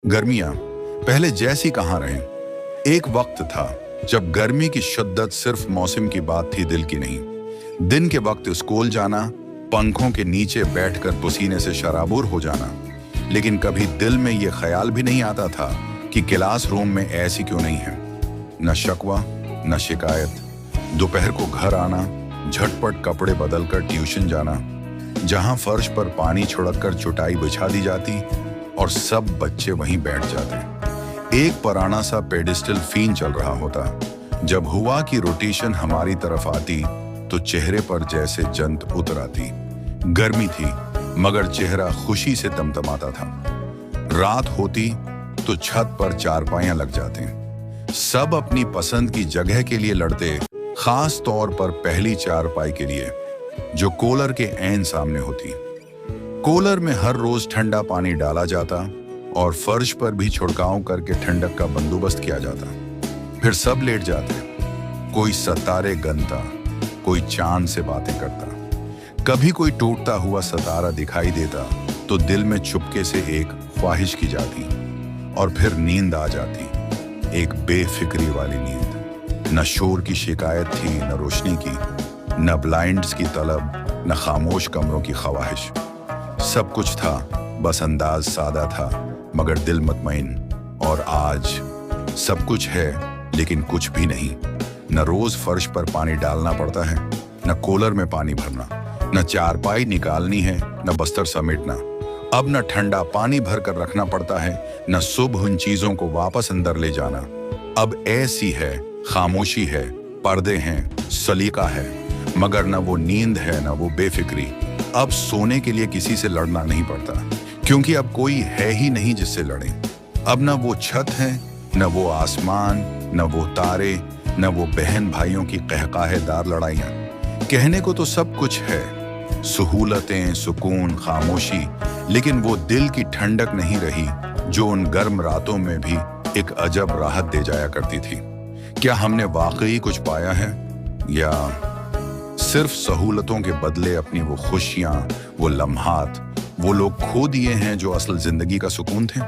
गर्मियां पहले जैसी कहाँ रहें। एक वक्त था जब गर्मी की शिद्दत सिर्फ मौसम की बात थी, दिल की नहीं। दिन के वक्त स्कूल जाना, पंखों के नीचे बैठकर पसीने से शराबूर हो जाना, लेकिन कभी दिल में ये ख्याल भी नहीं आता था कि क्लास रूम में ऐसी क्यों नहीं है। न शकवा न शिकायत। दोपहर को घर आना, झटपट कपड़े बदलकर ट्यूशन जाना, जहां फर्श पर पानी छिड़ककर चटाई बिछा दी जाती और सब बच्चे वहीं बैठ जाते। एक पुराना सा पेडिस्टल फीन चल रहा होता। जब हुआ कि रोटेशन हमारी तरफ आती तो चेहरे पर जैसे जंत उतर आती। गर्मी थी मगर चेहरा खुशी से तमतमाता था। रात होती तो छत पर चारपाइयां लग जाते। सब अपनी पसंद की जगह के लिए लड़ते, खास तौर पर पहली चारपाई के लिए जो कूलर के ऐन सामने होती। कूलर में हर रोज ठंडा पानी डाला जाता और फर्श पर भी छिड़काव करके ठंडक का बंदोबस्त किया जाता। फिर सब लेट जाते, कोई सितारे गनता, कोई चांद से बातें करता। कभी कोई टूटता हुआ सितारा दिखाई देता तो दिल में चुपके से एक ख्वाहिश की जाती और फिर नींद आ जाती, एक बेफिक्री वाली नींद। न शोर की शिकायत थी, न रोशनी की, न ब्लाइंड्स की तलब, न खामोश कमरों की ख्वाहिश। सब कुछ था, बस अंदाज सादा था मगर दिल मुतमईन। और आज सब कुछ है लेकिन कुछ भी नहीं। न रोज फर्श पर पानी डालना पड़ता है, न कूलर में पानी भरना, न चारपाई निकालनी है, न बस्तर समेटना। अब न ठंडा पानी भर कर रखना पड़ता है, न सुबह उन चीजों को वापस अंदर ले जाना। अब ऐसी है, खामोशी है, पर्दे हैं, सलीका है, मगर न वो नींद है न वो बेफिक्री। अब सोने के लिए किसी से लड़ना नहीं पड़ता, क्योंकि अब कोई है ही नहीं जिससे लड़े। अब न वो छत है, न वो आसमान, न वो तारे, न वो बहन भाइयों की कहकाहेदार लड़ाइयाँ। कहने को तो सब कुछ है, सहूलतें, सुकून, खामोशी, लेकिन वो दिल की ठंडक नहीं रही जो उन गर्म रातों में भी एक अजब राहत दे जाया करती थी। क्या हमने वाकई कुछ पाया है या सिर्फ सहूलतों के बदले अपनी वो खुशियां, वो लम्हात, वो लोग खो दिए हैं जो असल जिंदगी का सुकून थे?